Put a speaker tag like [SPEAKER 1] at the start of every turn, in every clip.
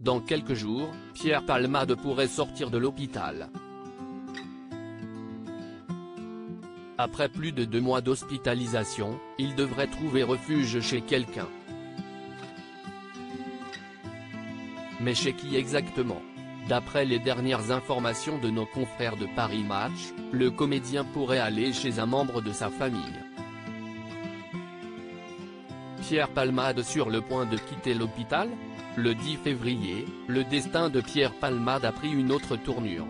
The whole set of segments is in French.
[SPEAKER 1] Dans quelques jours, Pierre Palmade pourrait sortir de l'hôpital. Après plus de 2 mois d'hospitalisation, il devrait trouver refuge chez quelqu'un. Mais chez qui exactement? D'après les dernières informations de nos confrères de Paris Match, le comédien pourrait aller chez un membre de sa famille. Pierre Palmade sur le point de quitter l'hôpital? Le 10 février, le destin de Pierre Palmade a pris une autre tournure.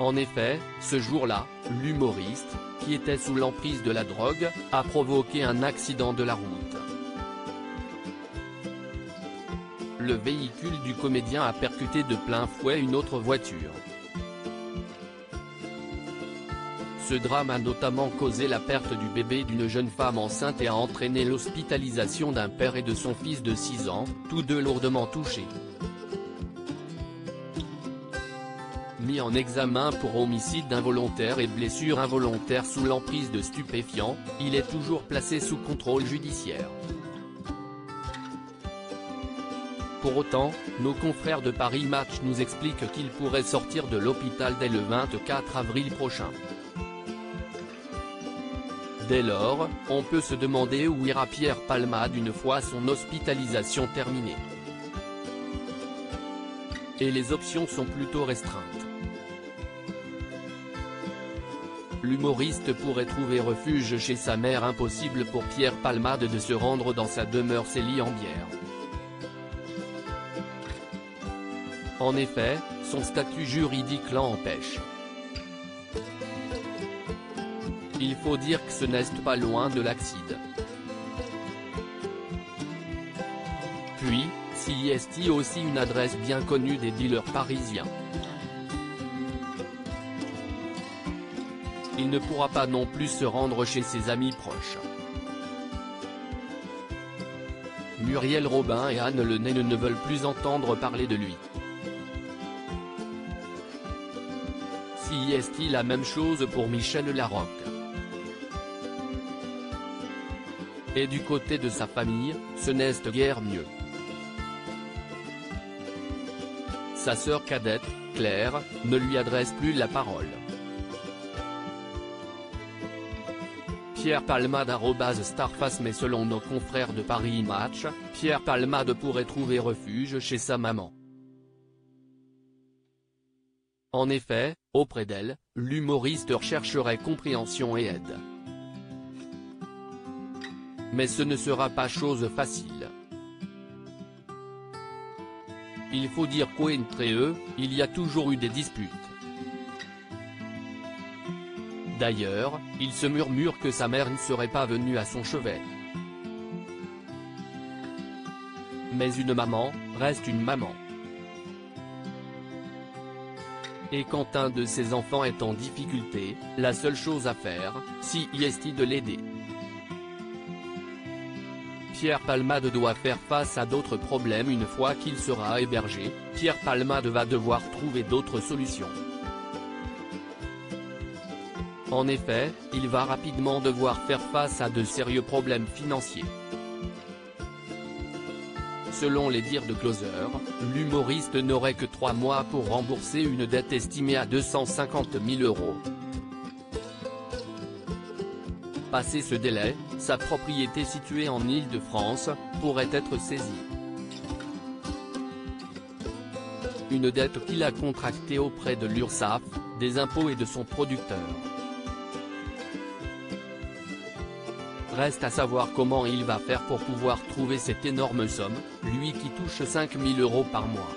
[SPEAKER 1] En effet, ce jour-là, l'humoriste, qui était sous l'emprise de la drogue, a provoqué un accident de la route. Le véhicule du comédien a percuté de plein fouet une autre voiture. Ce drame a notamment causé la perte du bébé d'une jeune femme enceinte et a entraîné l'hospitalisation d'un père et de son fils de 6 ans, tous deux lourdement touchés. Mis en examen pour homicide involontaire et blessure involontaire sous l'emprise de stupéfiants, il est toujours placé sous contrôle judiciaire. Pour autant, nos confrères de Paris Match nous expliquent qu'il pourrait sortir de l'hôpital dès le 24 avril prochain. Dès lors, on peut se demander où ira Pierre Palmade une fois son hospitalisation terminée. Et les options sont plutôt restreintes. L'humoriste pourrait trouver refuge chez sa mère. Impossible pour Pierre Palmade de se rendre dans sa demeure Célie-en-Bière. En effet, son statut juridique l'empêche. Il faut dire que ce n'est pas loin de l'Axide. Puis, s'y est aussi une adresse bien connue des dealers parisiens. Il ne pourra pas non plus se rendre chez ses amis proches. Muriel Robin et Anne Le Nen ne veulent plus entendre parler de lui. Si est-il la même chose pour Michel Larocque. Et du côté de sa famille, ce n'est guère mieux. Sa sœur cadette, Claire, ne lui adresse plus la parole. Pierre Palmade @starface. Mais selon nos confrères de Paris Match, Pierre Palmade pourrait trouver refuge chez sa maman. En effet, auprès d'elle, l'humoriste rechercherait compréhension et aide. Mais ce ne sera pas chose facile. Il faut dire qu'entre eux, il y a toujours eu des disputes. D'ailleurs, il se murmure que sa mère ne serait pas venue à son chevet. Mais une maman, reste une maman. Et quand un de ses enfants est en difficulté, la seule chose à faire, si est de l'aider. Pierre Palmade doit faire face à d'autres problèmes une fois qu'il sera hébergé. Pierre Palmade va devoir trouver d'autres solutions. En effet, il va rapidement devoir faire face à de sérieux problèmes financiers. Selon les dires de Closer, l'humoriste n'aurait que 3 mois pour rembourser une dette estimée à 250 000 €. Passé ce délai, sa propriété située en Île-de-France, pourrait être saisie. Une dette qu'il a contractée auprès de l'URSSAF, des impôts et de son producteur. Reste à savoir comment il va faire pour pouvoir trouver cette énorme somme, lui qui touche 5 000 € par mois.